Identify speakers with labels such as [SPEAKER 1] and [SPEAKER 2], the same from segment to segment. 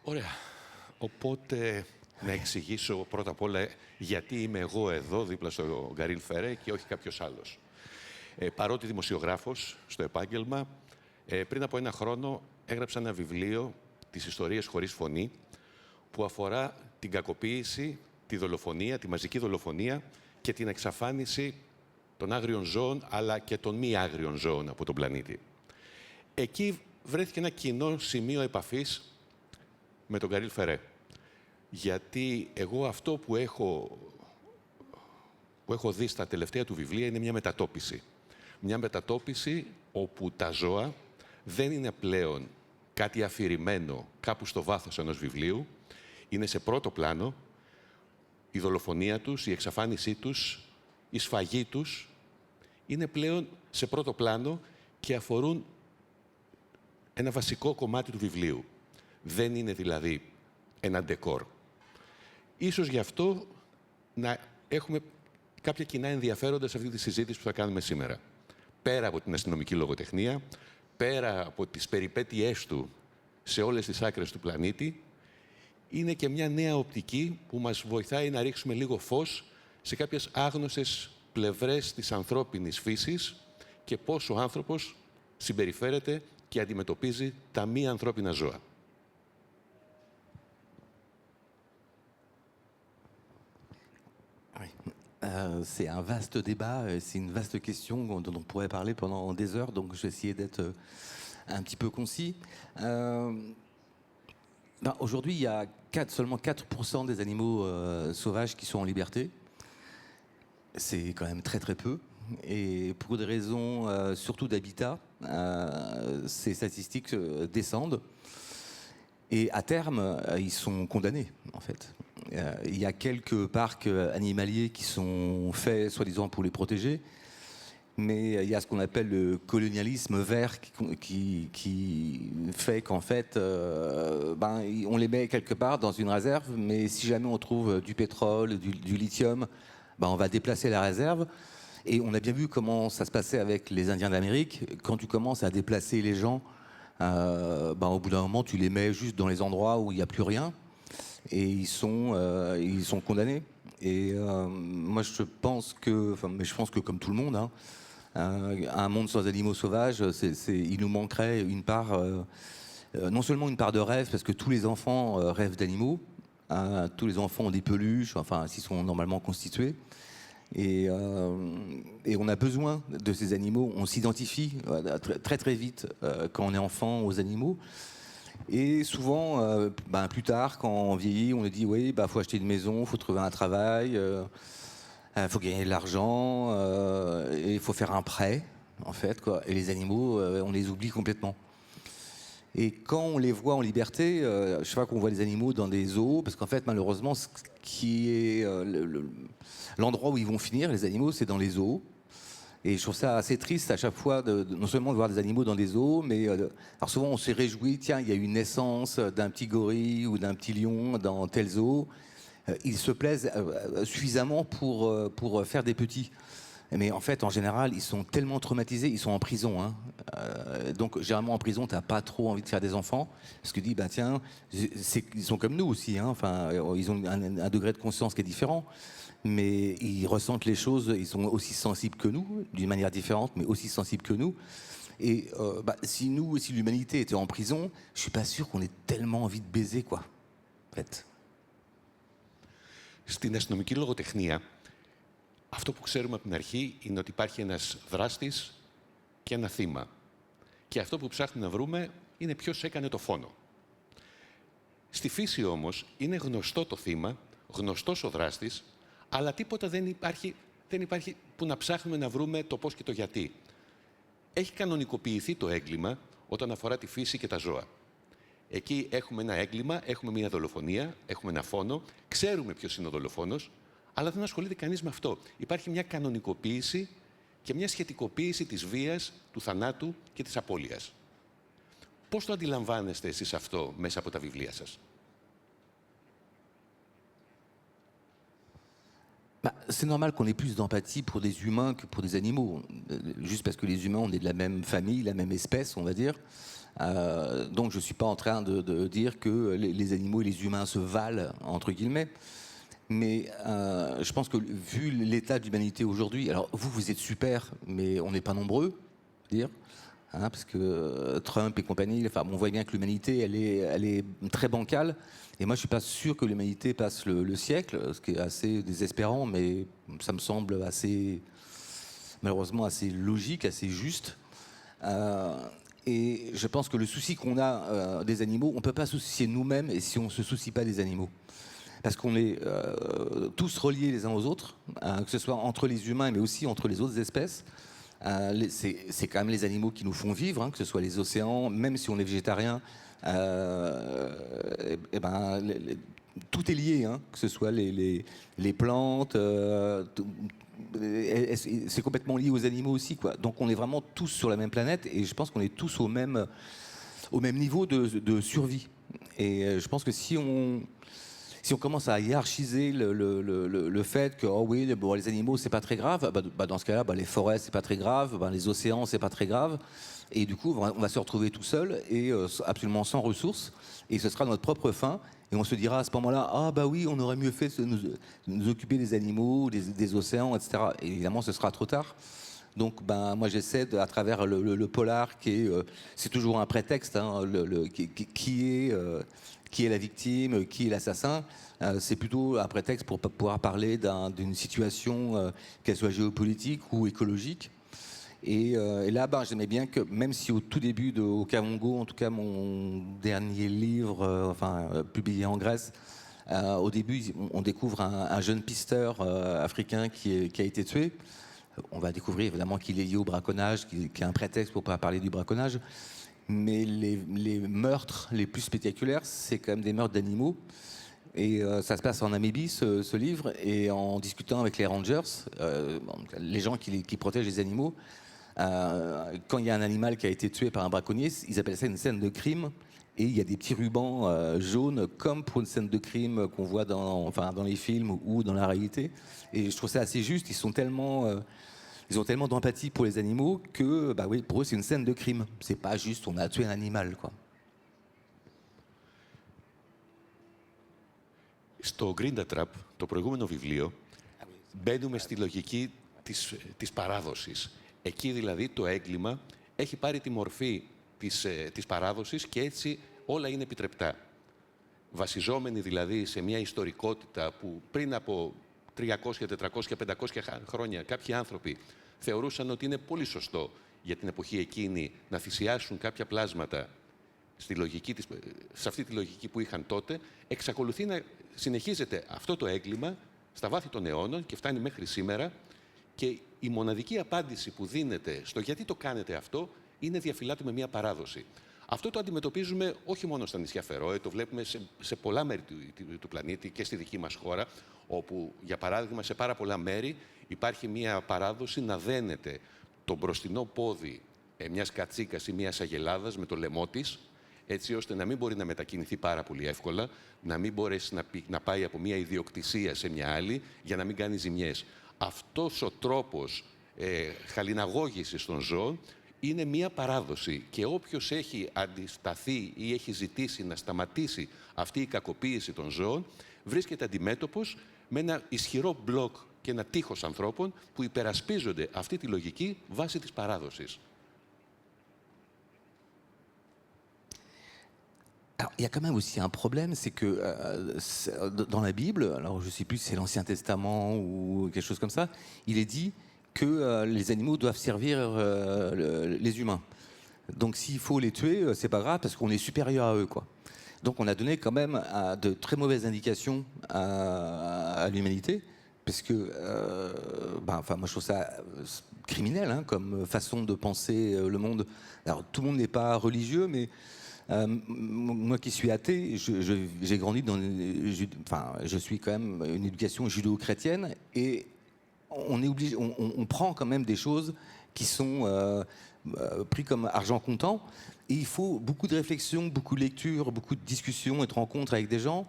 [SPEAKER 1] Ωραία. Οπότε, να εξηγήσω πρώτα απ' όλα γιατί είμαι εγώ εδώ δίπλα στο Γκαρίλ Φερέ και όχι κάποιος άλλος. Παρότι δημοσιογράφος στο επάγγελμα, πριν από ένα χρόνο έγραψα ένα βιβλίο, «Τις ιστορίες χωρίς φωνή», που αφορά την κακοποίηση, τη δολοφονία, τη μαζική δολοφονία και την εξαφάνιση των άγριων ζώων, αλλά και των μη άγριων ζώων από τον πλανήτη. Εκεί βρέθηκε ένα κοινό σημείο επαφής με τον Γκαρίλ Φερέ. Γιατί εγώ αυτό που έχω δει στα τελευταία του βιβλία είναι μια μετατόπιση. Μια μετατόπιση όπου τα ζώα δεν είναι πλέον κάτι αφηρημένο κάπου στο βάθος ενός βιβλίου, είναι σε πρώτο πλάνο η δολοφονία τους, η εξαφάνισή τους, η σφαγή τους, είναι πλέον σε πρώτο πλάνο και αφορούν ένα βασικό κομμάτι του βιβλίου. Δεν είναι δηλαδή ένα ντεκόρ. Ίσως γι' αυτό να έχουμε κάποια κοινά ενδιαφέροντα σε αυτή τη συζήτηση που θα κάνουμε σήμερα. Πέρα από την αστυνομική λογοτεχνία, πέρα από τις περιπέτειές του σε όλες τις άκρες του πλανήτη, είναι και μια νέα οπτική που μας βοηθάει να ρίξουμε λίγο φως σε κάποιες άγνωστες πλευρές της ανθρώπινης φύσης και πώς ο άνθρωπος συμπεριφέρεται και αντιμετωπίζει τα μη ανθρώπινα ζώα.
[SPEAKER 2] C'est un vaste débat, c'est une vaste question dont on pourrait parler pendant des heures, donc je vais essayer d'être un petit peu concis. Aujourd'hui, il y a seulement 4% des animaux sauvages qui sont en liberté. C'est quand même très très peu. Et pour des raisons surtout d'habitat, ces statistiques descendent. Et à terme, ils sont condamnés, en fait. Il y a quelques parcs animaliers qui sont faits, soi-disant, pour les protéger. Mais il y a ce qu'on appelle le colonialisme vert qui fait qu'en fait, on les met quelque part dans une réserve, mais si jamais on trouve du pétrole, du lithium, on va déplacer la réserve. Et on a bien vu comment ça se passait avec les Indiens d'Amérique. Quand tu commences à déplacer les gens, au bout d'un moment, tu les mets juste dans les endroits où il n'y a plus rien. Et ils sont condamnés. Et moi, je pense que comme tout le monde, un monde sans animaux sauvages, il nous manquerait une part, non seulement une part de rêve, parce que tous les enfants rêvent d'animaux, tous les enfants ont des peluches, enfin, s'ils sont normalement constitués. Et on a besoin de ces animaux, on s'identifie très très vite quand on est enfant aux animaux. Et souvent, plus tard, quand on vieillit, on nous dit oui, faut acheter une maison, faut trouver un travail, faut gagner de l'argent, et il faut faire un prêt, en fait, quoi. Et les animaux, on les oublie complètement. Et quand on les voit en liberté, chaque fois qu'on voit les animaux dans des zoos, parce qu'en fait, malheureusement, ce qui est l'endroit où ils vont finir, les animaux, c'est dans les zoos. Et je trouve ça assez triste à chaque fois, non seulement de voir des animaux dans des zoos, mais alors souvent on s'est réjoui, tiens, il y a eu une naissance d'un petit gorille ou d'un petit lion dans tel zoo. Ils se plaisent suffisamment pour faire des petits. Mais en fait, en général, ils sont tellement traumatisés, ils sont en prison. Donc, généralement, en prison, tu n'as pas trop envie de faire des enfants. Parce que tu dis, tiens, ils sont comme nous aussi. Enfin, ils ont un degré de conscience qui est différent. Mais ils ressentent les choses, ils sont aussi sensibles que nous, d'une manière différente, mais aussi sensibles que nous. Et si l'humanité était en prison, je ne suis pas sûr qu'on ait tellement envie de baiser, quoi. En fait.
[SPEAKER 1] Στην αστυνομική λογοτεχνία, αυτό που ξέρουμε από την αρχή είναι ότι υπάρχει ένας δράστης και ένα θύμα. Και αυτό που ψάχνουμε να βρούμε είναι ποιος έκανε το φόνο. Στη φύση όμως είναι γνωστό το θύμα, γνωστός ο δράστης, αλλά τίποτα δεν υπάρχει που να ψάχνουμε να βρούμε το πώς και το γιατί. Έχει κανονικοποιηθεί το έγκλημα όταν αφορά τη φύση και τα ζώα. Εκεί έχουμε ένα έγκλημα, έχουμε μια δολοφονία, έχουμε ένα φόνο, ξέρουμε ποιος είναι ο δολοφόνος, αλλά δεν ασχολείται κανείς με αυτό. Υπάρχει μια κανονικοποίηση και μια σχετικοποίηση της βίας, του θανάτου και της απώλειας. Πώς το αντιλαμβάνεστε εσείς αυτό μέσα από τα βιβλία σας?
[SPEAKER 2] Bah, c'est normal qu'on ait plus d'empathie pour des humains que pour des animaux. Juste parce que les humains, on est de la même famille, la même espèce, on va dire. Donc je ne suis pas en train de dire que les animaux et les humains se valent, entre guillemets. Mais je pense que vu l'état de l'humanité aujourd'hui, alors vous êtes super, mais on n'est pas nombreux, dire. Hein, parce que Trump et compagnie, enfin, on voit bien que l'humanité, elle est très bancale. Et moi, je ne suis pas sûr que l'humanité passe le siècle, ce qui est assez désespérant, mais ça me semble assez, malheureusement, assez logique, assez juste. Euh, et je pense que le souci qu'on a des animaux, on ne peut pas se soucier nous-mêmes et si on ne se soucie pas des animaux. Parce qu'on est tous reliés les uns aux autres, que ce soit entre les humains, mais aussi entre les autres espèces. C'est quand même les animaux qui nous font vivre, hein, que ce soit les océans, même si on est végétarien, tout est lié, hein, que ce soit les plantes, c'est complètement lié aux animaux aussi, quoi. Donc on est vraiment tous sur la même planète et je pense qu'on est tous au même niveau de survie. Et je pense que si on commence à hiérarchiser le fait que oh oui, bon, les animaux c'est pas très grave, dans ce cas-là, les forêts c'est pas très grave, les océans c'est pas très grave, et du coup on va se retrouver tout seul et absolument sans ressources, et ce sera notre propre fin, et on se dira à ce moment-là ah bah oui on aurait mieux fait de nous occuper des animaux, des océans, etc. Et évidemment ce sera trop tard. Donc moi j'essaie à travers le polar c'est toujours un prétexte, hein, qui est la victime, qui est l'assassin. C'est plutôt un prétexte pour pouvoir parler d'une situation, qu'elle soit géopolitique ou écologique. Et là, j'aimais bien que, même si au tout début de Okavango, en tout cas mon dernier livre, publié en Grèce, au début, on découvre un jeune pisteur africain qui a été tué. On va découvrir évidemment qu'il est lié au braconnage, qu'il y a un prétexte pour ne pas parler du braconnage. Mais les meurtres les plus spectaculaires, c'est quand même des meurtres d'animaux. Et ça se passe en Namibie, ce livre. Et en discutant avec les rangers, les gens qui protègent les animaux, quand il y a un animal qui a été tué par un braconnier, ils appellent ça une scène de crime. Et il y a des petits rubans jaunes, comme pour une scène de crime qu'on voit dans les films ou dans la réalité. Et je trouve ça assez juste. Ils ont tellement d'empathie pour les animaux que, pour eux, c'est une scène de crime. C'est pas juste on a tué un animal, quoi.
[SPEAKER 1] Στο Grinda Trap, το προηγούμενο βιβλίο, μπαίνουμε στη λογική της παράδοσης. Εκεί δηλαδή το έγκλημα έχει πάρει τη μορφή της παράδοσης και έτσι όλα είναι επιτρεπτά. Βασιζόμενοι δηλαδή σε μια ιστορικότητα που πριν από 300, 400, 500 χρόνια κάποιοι άνθρωποι θεωρούσαν ότι είναι πολύ σωστό για την εποχή εκείνη να θυσιάσουν κάποια πλάσματα σε αυτή τη λογική που είχαν τότε, εξακολουθεί να συνεχίζεται αυτό το έγκλημα στα βάθη των αιώνων και φτάνει μέχρι σήμερα και η μοναδική απάντηση που δίνεται στο γιατί το κάνετε αυτό είναι διαφυλάττουμε μια παράδοση. Αυτό το αντιμετωπίζουμε όχι μόνο στα νησιά Φερόε, το βλέπουμε σε πολλά μέρη του πλανήτη και στη δική μας χώρα, όπου, για παράδειγμα, σε πάρα πολλά μέρη υπάρχει μια παράδοση να δένεται το μπροστινό πόδι μιας κατσίκας ή μιας αγελάδας με το λαιμό της, έτσι ώστε να μην μπορεί να μετακινηθεί πάρα πολύ εύκολα, να μην μπορέσει να πάει από μια ιδιοκτησία σε μια άλλη, για να μην κάνει ζημιές. Αυτός ο τρόπος χαλιναγώγησης των ζώων είναι μία παράδοση και όποιος έχει αντισταθεί ή έχει ζητήσει να σταματήσει αυτή η κακοποίηση των ζώων βρίσκεται αντιμέτωπος με ένα ισχυρό μπλοκ και ένα τείχος ανθρώπων που υπερασπίζονται αυτή τη λογική βάσει της παράδοσης.
[SPEAKER 2] Alors, il y a quand même aussi un problème, c'est que dans la Bible, alors je ne sais plus si c'est l'Ancien Testament ou quelque chose comme ça, il est dit que les animaux doivent servir les humains. Donc s'il faut les tuer, c'est pas grave parce qu'on est supérieur à eux, quoi. Donc on a donné quand même de très mauvaises indications à l'humanité, parce que, moi je trouve ça criminel, hein, comme façon de penser le monde. Alors tout le monde n'est pas religieux, mais moi qui suis athée, j'ai grandi je suis quand même une éducation judéo-chrétienne et on est obligé, on prend quand même des choses qui sont pris comme argent comptant. Et il faut beaucoup de réflexion, beaucoup de lecture, beaucoup de discussions et de rencontres avec des gens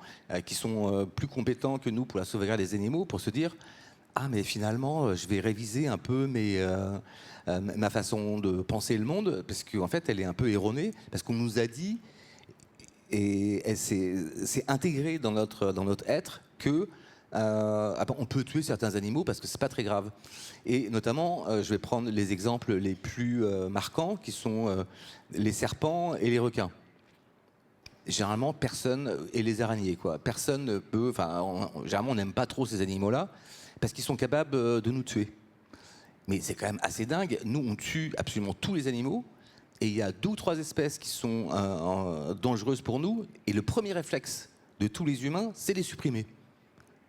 [SPEAKER 2] qui sont plus compétents que nous pour la sauvegarde des animaux, pour se dire ah mais finalement, je vais réviser un peu ma façon de penser le monde, parce qu'en fait, elle est un peu erronée, parce qu'on nous a dit, et c'est intégré dans notre être, que on peut tuer certains animaux parce que c'est pas très grave. Et notamment, je vais prendre les exemples les plus marquants, qui sont les serpents et les requins. Généralement, personne, et les araignées, quoi. Personne ne peut, généralement, on n'aime pas trop ces animaux-là, parce qu'ils sont capables de nous tuer. Mais c'est quand même assez dingue. Nous, on tue absolument tous les animaux, et il y a 2 ou 3 espèces qui sont dangereuses pour nous, et le premier réflexe de tous les humains, c'est les supprimer.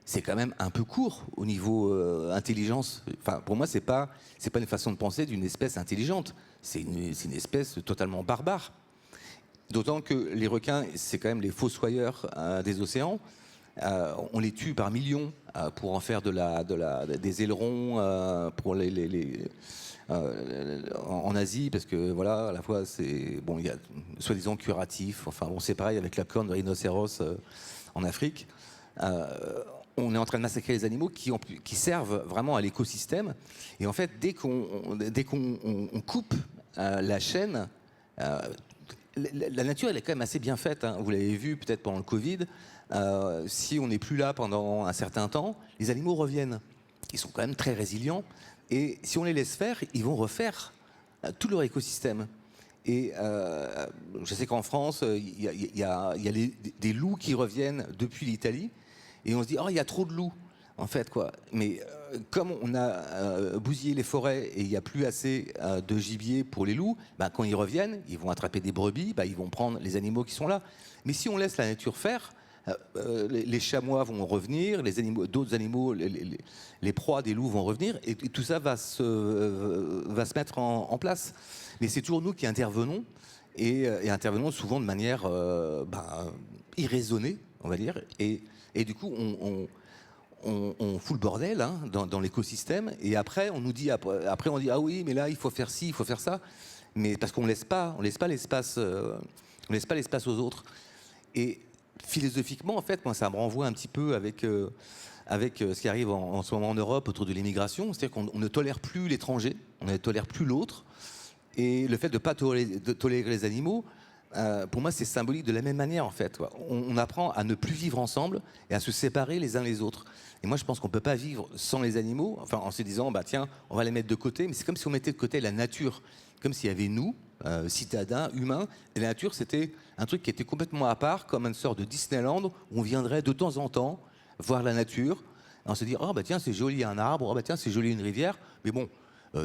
[SPEAKER 2] C'est quand même un peu court au niveau intelligence. Enfin, pour moi, c'est pas une façon de penser d'une espèce intelligente. C'est une espèce totalement barbare. D'autant que les requins, c'est quand même les fossoyeurs des océans. On les tue par millions pour en faire des ailerons pour en Asie, parce que voilà, à la fois c'est bon, il y a soi-disant curatif. Enfin bon, c'est pareil avec la corne de rhinocéros en Afrique. On est en train de massacrer les animaux qui servent vraiment à l'écosystème. Et en fait, dès qu'on coupe la chaîne, la nature, elle est quand même assez bien faite, hein. Vous l'avez vu peut-être pendant le Covid. Si on n'est plus là pendant un certain temps, les animaux reviennent. Ils sont quand même très résilients. Et si on les laisse faire, ils vont refaire tout leur écosystème. Et je sais qu'en France, il y a des loups qui reviennent depuis l'Italie. Et on se dit, oh, il y a trop de loups, en fait, quoi. Mais comme on a bousillé les forêts et il n'y a plus assez de gibier pour les loups, quand ils reviennent, ils vont attraper des brebis, ils vont prendre les animaux qui sont là. Mais si on laisse la nature faire, les chamois vont revenir, d'autres animaux, les proies des loups vont revenir, et tout ça va se mettre en place. Mais c'est toujours nous qui intervenons, et intervenons souvent de manière irraisonnée, on va dire, et du coup, on fout le bordel dans l'écosystème. Et après, on nous dit, on dit, ah oui, mais là, il faut faire ci, il faut faire ça. Mais parce qu'on laisse pas l'espace aux autres. Et philosophiquement, en fait, moi, ça me renvoie un petit peu avec ce qui arrive en ce moment en Europe autour de l'immigration. C'est-à-dire qu'on ne tolère plus l'étranger, on ne tolère plus l'autre. Et le fait de ne pas tolérer les animaux, pour moi, c'est symbolique de la même manière, en fait. On apprend à ne plus vivre ensemble et à se séparer les uns les autres. Et moi, je pense qu'on ne peut pas vivre sans les animaux, enfin, en se disant, tiens, on va les mettre de côté. Mais c'est comme si on mettait de côté la nature, comme s'il y avait nous, citadins, humains. Et la nature, c'était un truc qui était complètement à part, comme une sorte de Disneyland, où on viendrait de temps en temps voir la nature. Et on se dit, tiens, c'est joli un arbre, tiens, c'est joli une rivière. Mais bon,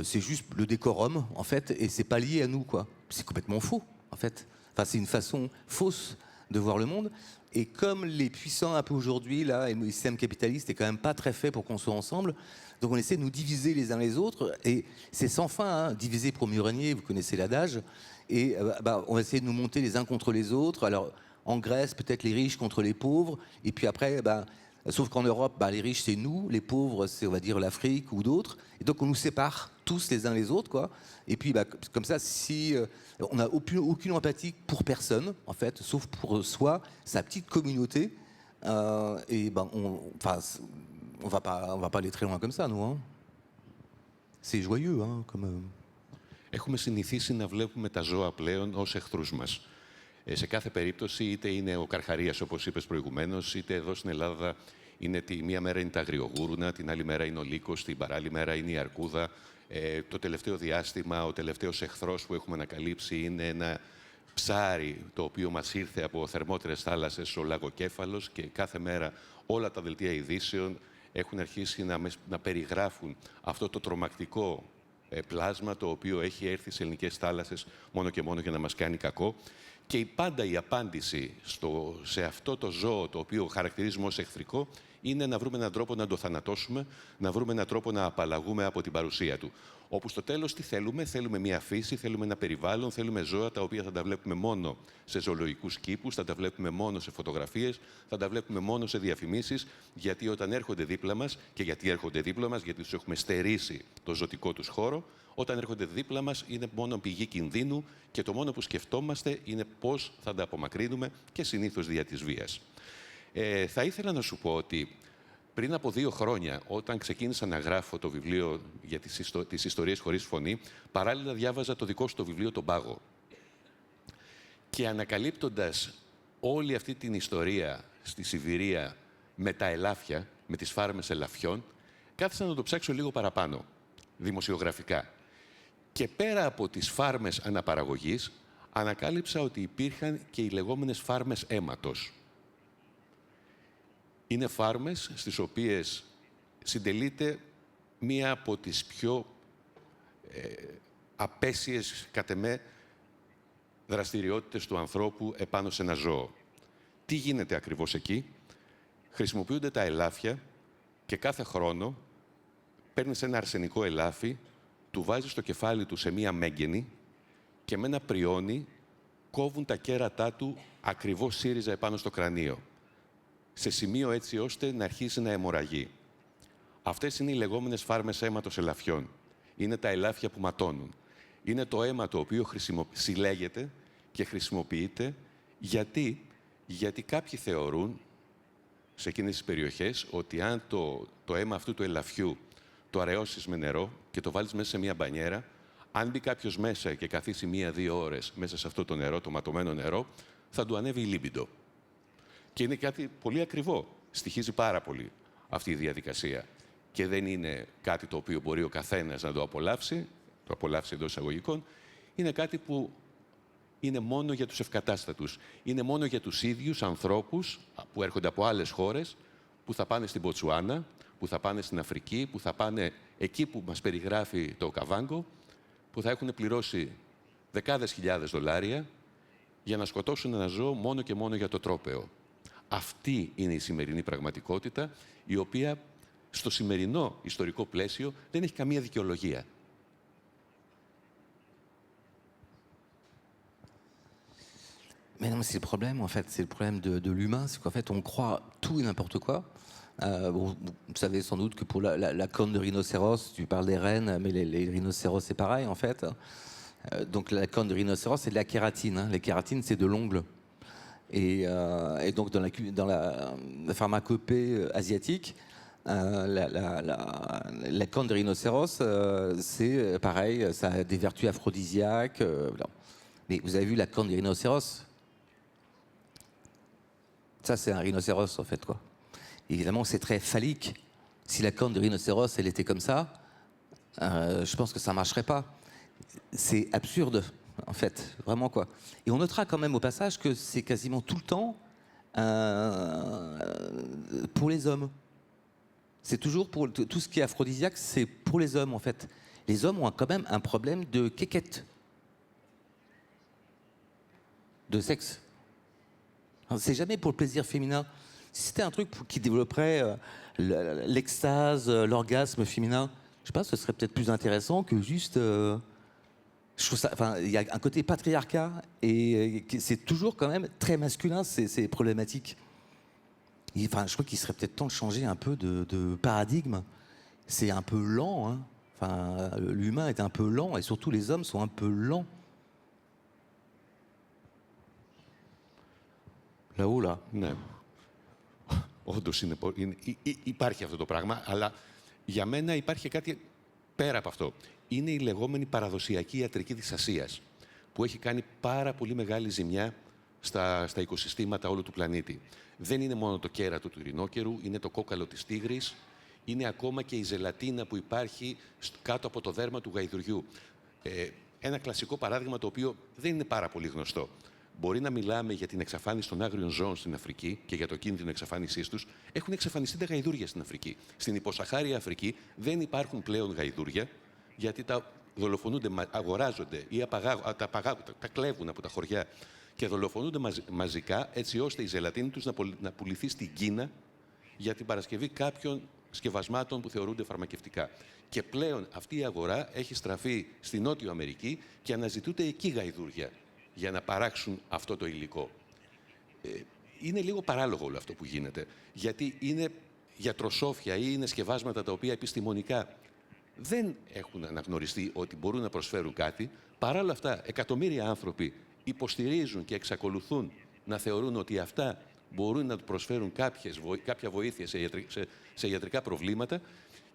[SPEAKER 2] c'est juste le décorum, en fait, et c'est pas lié à nous, quoi. C'est complètement faux, en fait. Enfin, c'est une façon fausse de voir le monde. Et comme les puissants un peu aujourd'hui, là, et le système capitaliste est quand même pas très fait pour qu'on soit ensemble, donc on essaie de nous diviser les uns les autres, et c'est sans fin, diviser pour mieux régner, vous connaissez l'adage, et on va essayer de nous monter les uns contre les autres. Alors, en Grèce, peut-être les riches contre les pauvres, et puis après, sauf qu'en Europe, les riches, c'est nous, les pauvres, c'est, on va dire, l'Afrique ou d'autres, et donc on nous sépare tous les uns les autres, quoi. Et puis, comme ça, si on n'a aucune empathie pour personne, en fait, sauf pour soi, sa petite communauté, on va pas aller très loin comme ça, nous. C'est joyeux, comme...
[SPEAKER 1] Έχουμε συνηθίσει να βλέπουμε τα ζώα πλέον ως εχθρούς μας. Σε κάθε περίπτωση, είτε είναι ο καρχαρίας, όπως είπες προηγουμένως, είτε εδώ στην Ελλάδα είναι μία μέρα είναι τα αγριογούρουνα, την άλλη μέρα είναι ο λύκος, την παράλληλη μέρα είναι η αρκούδα. Το τελευταίο διάστημα, ο τελευταίος εχθρός που έχουμε ανακαλύψει είναι ένα ψάρι, το οποίο μας ήρθε από θερμότερες θάλασσες, ο λαγοκέφαλος, και κάθε μέρα όλα τα δελτία ειδήσεων έχουν αρχίσει να περιγράφουν αυτό το τρομακτικό πλάσμα, το οποίο έχει έρθει σε ελληνικές θάλασσες μόνο και μόνο για να μας κάνει κακό. Και πάντα η απάντηση σε αυτό το ζώο, το οποίο χαρακτηρίζουμε ως εχθρικό, είναι να βρούμε έναν τρόπο να το θανατώσουμε, να βρούμε έναν τρόπο να απαλλαγούμε από την παρουσία του. Όπου στο τέλος τι θέλουμε? Θέλουμε μια φύση, θέλουμε ένα περιβάλλον, θέλουμε ζώα τα οποία θα τα βλέπουμε μόνο σε ζωολογικούς κήπους, θα τα βλέπουμε μόνο σε φωτογραφίες, θα τα βλέπουμε μόνο σε διαφημίσεις, γιατί όταν έρχονται δίπλα μας, και γιατί έρχονται δίπλα μας, γιατί τους έχουμε στερήσει το ζωτικό τους χώρο, όταν έρχονται δίπλα μας είναι μόνο πηγή κινδύνου και το μόνο που σκεφτόμαστε είναι πώς θα τα απομακρύνουμε, και συνήθως δια της βίας. Θα ήθελα να σου πω ότι Πριν από 2 χρόνια, όταν ξεκίνησα να γράφω το βιβλίο για τις ιστορίες χωρίς φωνή, παράλληλα διάβαζα το δικό σου το βιβλίο «Τον Πάγο». Και ανακαλύπτοντας όλη αυτή την ιστορία στη Σιβηρία με τα ελάφια, με τις φάρμες ελαφιών, κάθισα να το ψάξω λίγο παραπάνω, δημοσιογραφικά. Και πέρα από τις φάρμες αναπαραγωγής, ανακάλυψα ότι υπήρχαν και οι λεγόμενες φάρμες αίματος. Είναι φάρμες στις οποίες συντελείται μία από τις πιο απέσιες, κατ' εμέ, δραστηριότητες του ανθρώπου επάνω σε ένα ζώο. Τι γίνεται ακριβώς εκεί? Χρησιμοποιούνται τα ελάφια και κάθε χρόνο παίρνεις ένα αρσενικό ελάφι, του βάζεις το κεφάλι του σε μία μέγενη και με ένα πριόνι κόβουν τα κέρατά του ακριβώς σύριζα επάνω στο κρανίο, σε σημείο έτσι ώστε να αρχίσει να αιμορραγεί. Αυτές είναι οι λεγόμενες φάρμες αίματος ελαφιών. Είναι τα ελάφια που ματώνουν. Είναι το αίμα το οποίο συλλέγεται και χρησιμοποιείται γιατί κάποιοι θεωρούν σε εκείνες τις περιοχές ότι αν το αίμα αυτού του ελαφιού το αραιώσεις με νερό και το βάλεις μέσα σε μία μπανιέρα, αν μπει κάποιος μέσα και καθίσει 1-2 ώρες μέσα σε αυτό το νερό, το ματωμένο νερό, θα του ανέβει η λίμπιντο. Και είναι κάτι πολύ ακριβό. Στοιχίζει πάρα πολύ αυτή η διαδικασία. Και δεν είναι κάτι το οποίο μπορεί ο καθένας να το απολαύσει εντός εισαγωγικών. Είναι κάτι που είναι μόνο για τους ευκατάστατους. Είναι μόνο για τους ίδιους ανθρώπους που έρχονται από άλλες χώρες, που θα πάνε στην Μποτσουάνα, που θα πάνε στην Αφρική, που θα πάνε εκεί που μας περιγράφει το Καβάγκο, που θα έχουν πληρώσει δεκάδες χιλιάδες δολάρια για να σκοτώσουν ένα ζώο μόνο και μόνο για το τρόπαιο. Αυτή είναι η σημερινή πραγματικότητα, η οποία στο σημερινό ιστορικό πλαίσιο δεν έχει καμία δικαιολογία.
[SPEAKER 2] Mais non, mais c'est le problème, en fait. C'est le problème de l'humain. C'est qu'en fait, on croit tout et n'importe quoi. Bon, vous savez sans doute que pour la corne de rhinocéros, tu parles des rennes, mais les rhinocéros, c'est pareil, en fait. Donc, la corne de rhinocéros, c'est de la kératine. Hein. Les kératines, c'est de l'ongle. Et donc, dans la pharmacopée asiatique, la corne de rhinocéros, c'est pareil, ça a des vertus aphrodisiaques. Mais vous avez vu la corne du rhinocéros? Ça, c'est un rhinocéros, en fait, quoi. Évidemment, c'est très phallique. Si la corne de rhinocéros, elle était comme ça, je pense que ça ne marcherait pas. C'est absurde, en fait, vraiment, quoi. Et on notera quand même au passage que c'est quasiment tout le temps pour les hommes. C'est toujours pour tout ce qui est aphrodisiaque, c'est pour les hommes, en fait. Les hommes ont quand même un problème de quéquette, de sexe. C'est jamais pour le plaisir féminin. Si c'était un truc qui développerait l'extase, l'orgasme féminin, je sais pas, ce serait peut-être plus intéressant que juste. Je trouve ça. Enfin, il y a un côté patriarcat et c'est toujours quand même très masculin ces problématiques. Enfin, je crois qu'il serait peut-être temps de changer un peu de paradigme. C'est un peu lent. Hein. Enfin, l'humain est un peu lent et surtout les hommes sont un peu lents. Là-haut, là.
[SPEAKER 1] Ναι. Όντως υπάρχει αυτό το πράγμα, αλλά για μένα υπάρχει κάτι πέρα από αυτό. Είναι η λεγόμενη παραδοσιακή ιατρική της Ασίας, που έχει κάνει πάρα πολύ μεγάλη ζημιά στα οικοσυστήματα όλου του πλανήτη. Δεν είναι μόνο το κέρατο του ρινόκερου, είναι το κόκαλο της τίγρης, είναι ακόμα και η ζελατίνα που υπάρχει κάτω από το δέρμα του γαϊδουριού. Ένα κλασικό παράδειγμα το οποίο δεν είναι πάρα πολύ γνωστό. Μπορεί να μιλάμε για την εξαφάνιση των άγριων ζώων στην Αφρική και για το κίνδυνο εξαφάνισής τους. Έχουν εξαφανιστεί τα γαϊδούρια στην Αφρική. Στην υποσαχάρια Αφρική δεν υπάρχουν πλέον γαϊδούρια, γιατί τα δολοφονούνται, αγοράζονται ή τα κλέβουν από τα χωριά και δολοφονούνται μαζικά, έτσι ώστε η ζελατίνη τους να πουληθεί στην Κίνα για την παρασκευή κάποιων σκευασμάτων που θεωρούνται φαρμακευτικά. Και πλέον αυτή η αγορά έχει στραφεί στη Νότιο Αμερική και αναζητούνται εκεί γαϊδούρια για να παράξουν αυτό το υλικό. Είναι λίγο παράλογο όλο αυτό που γίνεται, γιατί είναι γιατροσόφια ή είναι σκευάσματα τα οποία επιστημονικά δεν έχουν αναγνωριστεί ότι μπορούν να προσφέρουν κάτι. Παρά όλα αυτά, εκατομμύρια άνθρωποι υποστηρίζουν και εξακολουθούν να θεωρούν ότι αυτά μπορούν να του προσφέρουν κάποια βοήθεια σε ιατρικά προβλήματα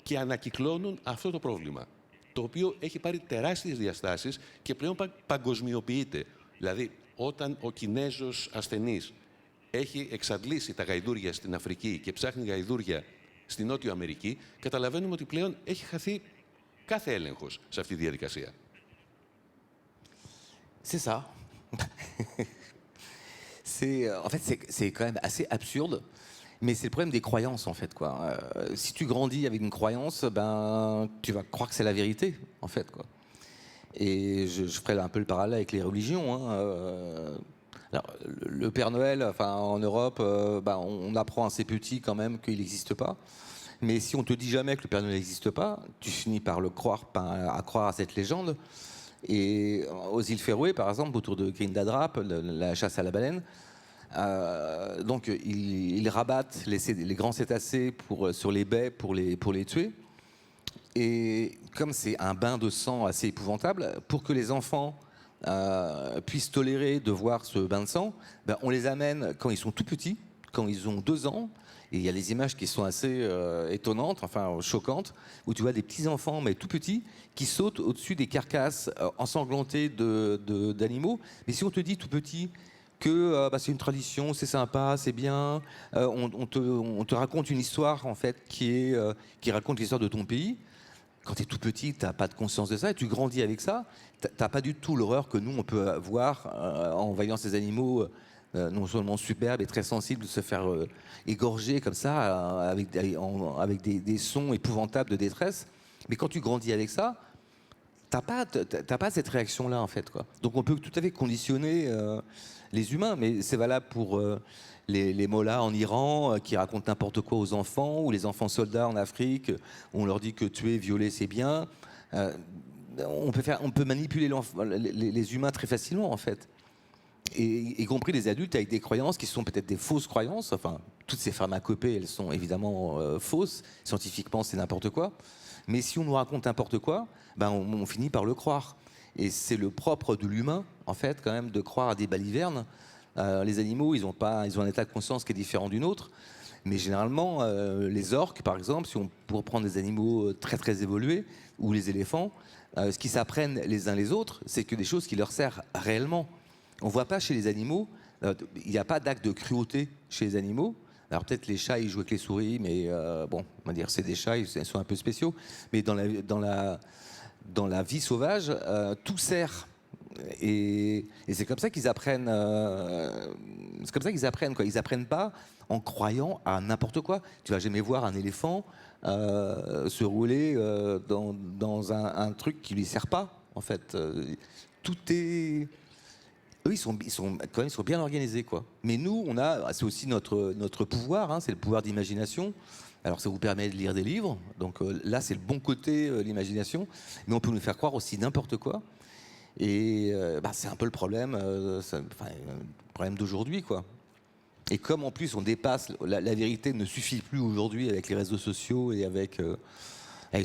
[SPEAKER 1] και ανακυκλώνουν αυτό το πρόβλημα, το οποίο έχει πάρει τεράστιες διαστάσεις και πλέον παγκοσμιοποιείται. Δηλαδή, όταν ο Κινέζος ασθενής έχει εξαντλήσει τα γαϊδούρια στην Αφρική και ψάχνει γαϊδούρια στη Νότιο Αμερική, καταλαβαίνουμε ότι πλέον έχει χαθεί κάθε έλεγχος σε αυτή τη διαδικασία.
[SPEAKER 2] C'est ça. En fait, c'est quand même assez absurde, mais c'est le problème des croyances, en fait, quoi. Si tu grandis avec une croyance, ben, tu vas croire que c'est la vérité, en fait, quoi. Et je ferai un peu le parallèle avec les religions, hein. Alors, le Père Noël, enfin, en Europe, ben, on apprend à ses petits quand même qu'il n'existe pas. Mais si on te dit jamais que le Père Noël n'existe pas, tu finis par le croire, à croire à cette légende. Et aux îles Féroé, par exemple, autour de Grindadrap, la chasse à la baleine, donc ils rabattent les grands cétacés sur les baies pour les tuer. Et comme c'est un bain de sang assez épouvantable, pour que les enfants puissent tolérer de voir ce bain de sang, ben, on les amène quand ils sont tout petits, quand ils ont 2 ans. Et il y a des images qui sont assez étonnantes, enfin choquantes, où tu vois des petits-enfants, mais tout petits, qui sautent au-dessus des carcasses ensanglantées d'animaux. Mais si on te dit tout petit que bah, c'est une tradition, c'est sympa, c'est bien, on te raconte une histoire en fait qui raconte l'histoire de ton pays. Quand tu es tout petit, tu n'as pas de conscience de ça et tu grandis avec ça. Tu n'as pas du tout l'horreur que nous, on peut avoir en voyant ces animaux non seulement superbes et très sensibles, de se faire égorger comme ça, avec des sons épouvantables de détresse. Mais quand tu grandis avec ça, t'as pas cette réaction-là, en fait, quoi. Donc on peut tout à fait conditionner les humains, mais c'est valable pour les mollahs en Iran qui racontent n'importe quoi aux enfants, ou les enfants soldats en Afrique, où on leur dit que tuer, violer, c'est bien. On peut manipuler les humains très facilement, en fait. Et y compris les adultes avec des croyances qui sont peut-être des fausses croyances. Enfin, toutes ces pharmacopées, elles sont évidemment fausses. Scientifiquement, c'est n'importe quoi. Mais si on nous raconte n'importe quoi, ben on finit par le croire. Et c'est le propre de l'humain, en fait, quand même, de croire à des balivernes. Les animaux, ils ont un état de conscience qui est différent du nôtre. Mais généralement, les orques, par exemple, si on pourrait prendre des animaux très très évolués, ou les éléphants, ce qu'ils s'apprennent les uns les autres, c'est que des choses qui leur servent réellement. On ne voit pas chez les animaux, il n'y a pas d'acte de cruauté chez les animaux. Alors peut-être les chats, ils jouent avec les souris, mais bon, on va dire c'est des chats, ils sont un peu spéciaux. Mais dans la vie sauvage, tout sert. Et c'est comme ça qu'ils apprennent. C'est comme ça qu'ils apprennent, quoi. Ils apprennent pas en croyant à n'importe quoi. Tu vas jamais voir un éléphant se rouler dans un truc qui lui sert pas. En fait, tout est. Eux, ils sont bien organisés, quoi. Mais nous, c'est aussi notre pouvoir, hein, c'est le pouvoir d'imagination. Alors, ça vous permet de lire des livres. Donc là, c'est le bon côté, l'imagination. Mais on peut nous faire croire aussi n'importe quoi. Et bah, c'est un peu le problème, le problème d'aujourd'hui, quoi. Et comme en plus, on dépasse, la vérité ne suffit plus aujourd'hui avec les réseaux sociaux et avec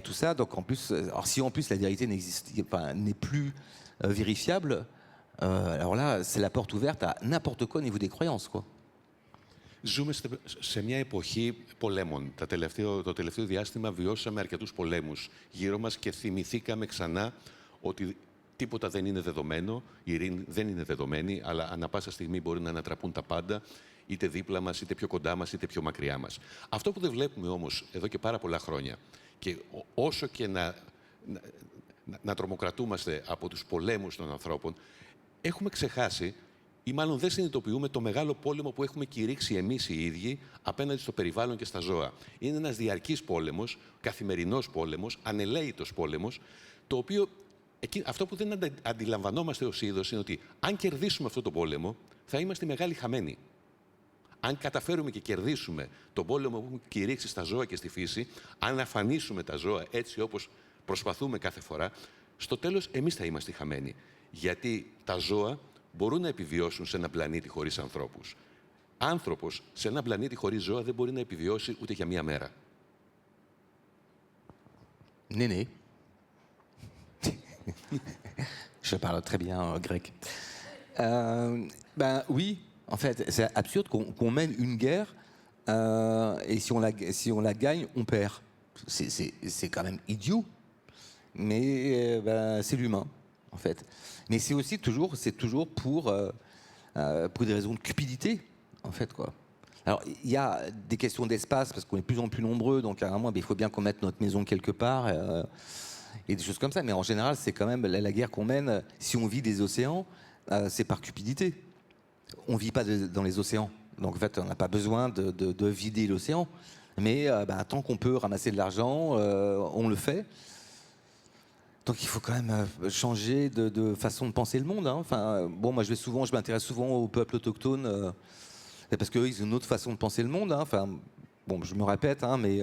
[SPEAKER 2] tout ça. Donc en plus, alors si en plus la vérité n'est plus vérifiable. Alors là, c'est la porte ouverte à n'importe quoi au niveau des croyances, quoi.
[SPEAKER 1] Ζούμε σε μια εποχή πολέμων. Το τελευταίο διάστημα βιώσαμε αρκετούς πολέμους γύρω μας και θυμηθήκαμε ξανά ότι τίποτα δεν είναι δεδομένο, η ειρήνη δεν είναι δεδομένη, αλλά ανά πάσα στιγμή μπορεί να ανατραπούν τα πάντα, είτε δίπλα μας, είτε πιο κοντά μας, είτε πιο μακριά μας. Αυτό που δεν βλέπουμε όμως εδώ και πάρα πολλά χρόνια, και όσο και να τρομοκρατούμαστε από τους πολέμους των ανθρώπων, έχουμε ξεχάσει ή μάλλον δεν συνειδητοποιούμε το μεγάλο πόλεμο που έχουμε κηρύξει εμείς οι ίδιοι απέναντι στο περιβάλλον και στα ζώα. Είναι ένας διαρκής πόλεμος, καθημερινός πόλεμος, ανελαίητος πόλεμος, το οποίο αυτό που δεν αντιλαμβανόμαστε ως είδος είναι ότι αν κερδίσουμε αυτό το πόλεμο, θα είμαστε μεγάλοι χαμένοι. Αν καταφέρουμε και κερδίσουμε τον πόλεμο που έχουμε κηρύξει στα ζώα και στη φύση, αν αφανίσουμε τα ζώα έτσι όπως προσπαθούμε κάθε φορά, στο τέλος εμείς θα είμαστε χαμένοι. Γιατί τα ζώα μπορούν να επιβιώσουν σε ένα πλανήτη χωρίς ανθρώπους. Άνθρωπος σε ένα πλανήτη χωρίς ζώα δεν μπορεί να επιβιώσει ούτε για μία μέρα.
[SPEAKER 2] Néné. Je parle très bien grec. Ben oui, En fait, c'est absurde qu'on mène une guerre et si on la gagne, on perd. C'est quand même idiot. Mais c'est l'humain, en fait. Mais c'est toujours pour des raisons de cupidité, en fait, quoi. Alors, il y a des questions d'espace, parce qu'on est de plus en plus nombreux, donc à un moment, il faut bien qu'on mette notre maison quelque part, et des choses comme ça. Mais en général, c'est quand même la guerre qu'on mène. Si on vit des océans, c'est par cupidité. On ne vit pas dans les océans. Donc, en fait, on n'a pas besoin de vider l'océan. Mais tant qu'on peut ramasser de l'argent, on le fait. Donc il faut quand même changer de façon de penser le monde. Hein. Enfin, bon, moi je m'intéresse souvent aux peuples autochtones parce qu'eux, ils ont une autre façon de penser le monde. Hein. Enfin, bon, je me répète, hein, mais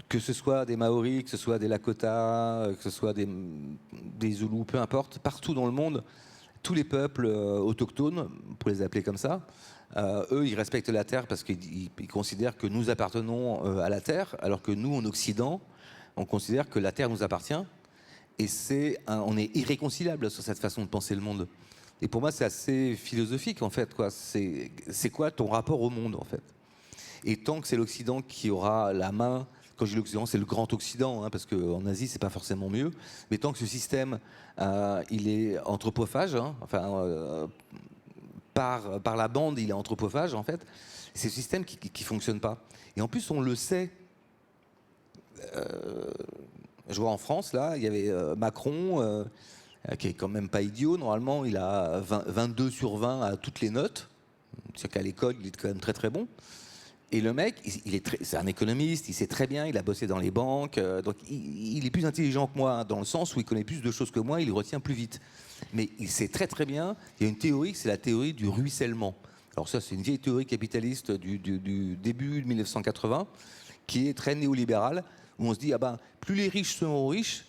[SPEAKER 2] que ce soit des Maoris, que ce soit des Lakota, que ce soit des Zoulous, peu importe, partout dans le monde, tous les peuples autochtones, pour les appeler comme ça, eux, ils respectent la terre parce qu'ils considèrent que nous appartenons à la terre, alors que nous, en Occident, on considère que la terre nous appartient. Et on est irréconciliable sur cette façon de penser le monde. Et pour moi, c'est assez philosophique, en fait. C'est quoi ton rapport au monde, en fait? Et tant que c'est l'Occident qui aura la main, quand je dis l'Occident, c'est le grand Occident, hein, parce qu'en Asie, c'est pas forcément mieux. Mais tant que ce système, il est anthropophage, hein, par la bande, il est anthropophage, en fait, c'est ce système qui fonctionne pas. Et en plus, on le sait. Je vois en France, là, il y avait Macron, qui est quand même pas idiot. Normalement, il a 22 sur 20 à toutes les notes. C'est qu'à l'école, il est quand même très très bon. Et le mec, c'est un économiste, il sait très bien, il a bossé dans les banques. Donc il est plus intelligent que moi, hein, dans le sens où il connaît plus de choses que moi, il retient plus vite. Mais il sait très très bien, il y a une théorie, c'est la théorie du ruissellement. Alors ça, c'est une vieille théorie capitaliste du début de 1980, qui est très néolibérale, où on se dit, plus les riches seront riches,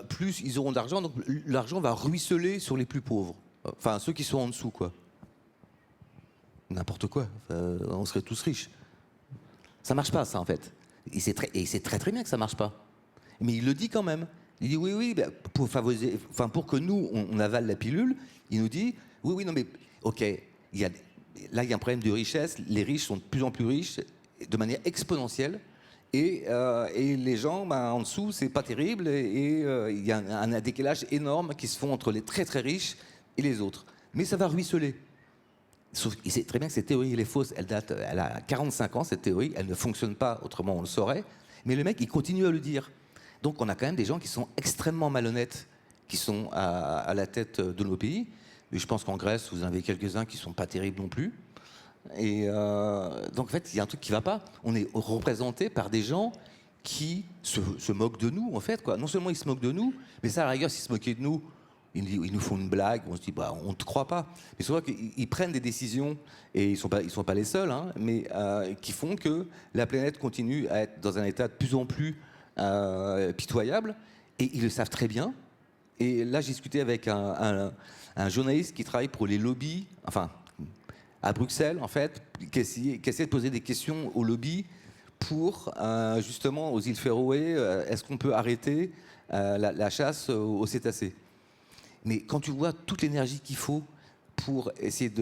[SPEAKER 2] plus ils auront d'argent, donc l'argent va ruisseler sur les plus pauvres. Enfin, ceux qui sont en dessous, quoi. N'importe quoi. On serait tous riches. Ça marche pas, ça, en fait. Et il sait très très bien que ça marche pas. Mais il le dit quand même. Il dit oui, pour favoriser, pour que nous, on avale la pilule, il nous dit, oui, non, mais, ok, là, il y a un problème de richesse, les riches sont de plus en plus riches, de manière exponentielle, et les gens, en dessous, c'est pas terrible, et il y a un décalage énorme qui se font entre les très très riches et les autres. Mais ça va ruisseler. Sauf qu'il sait très bien que cette théorie, elle est fausse. Elle a 45 ans, cette théorie, elle ne fonctionne pas, autrement on le saurait. Mais le mec, il continue à le dire. Donc on a quand même des gens qui sont extrêmement malhonnêtes, qui sont à la tête de nos pays. Et je pense qu'en Grèce, vous en avez quelques-uns qui ne sont pas terribles non plus. Et donc en fait, il y a un truc qui ne va pas. On est représenté par des gens qui se moquent de nous, en fait, quoi. Non seulement ils se moquent de nous, mais ça, à la rigueur, s'ils se moquaient de nous, ils nous font une blague, on se dit, on ne te croit pas. Mais c'est vrai qu'ils prennent des décisions, et ils sont pas les seuls, hein, mais qui font que la planète continue à être dans un état de plus en plus pitoyable, et ils le savent très bien. Et là, j'ai discuté avec un journaliste qui travaille pour les lobbies, enfin, à Bruxelles, en fait, qui essaie de poser des questions aux lobbies pour, justement, aux îles Féroé, est-ce qu'on peut arrêter la chasse aux cétacés? Mais quand tu vois toute l'énergie qu'il faut pour essayer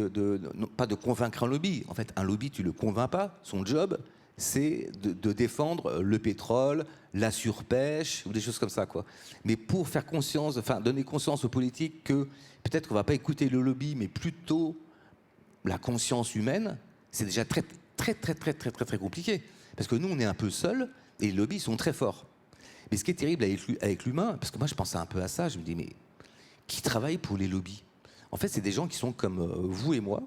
[SPEAKER 2] non, pas de convaincre un lobby, en fait, un lobby, tu ne le convaincs pas. Son job, c'est de défendre le pétrole, la surpêche, ou des choses comme ça, quoi. Mais pour faire conscience, enfin, donner conscience aux politiques que peut-être qu'on ne va pas écouter le lobby, mais plutôt la conscience humaine, c'est déjà très, très, très, très, très, très, très compliqué. Parce que nous, on est un peu seuls, et les lobbies sont très forts. Mais ce qui est terrible avec l'humain, parce que moi, je pensais un peu à ça, je me dis, mais qui travaillent pour les lobbies? En fait, c'est des gens qui sont comme vous et moi,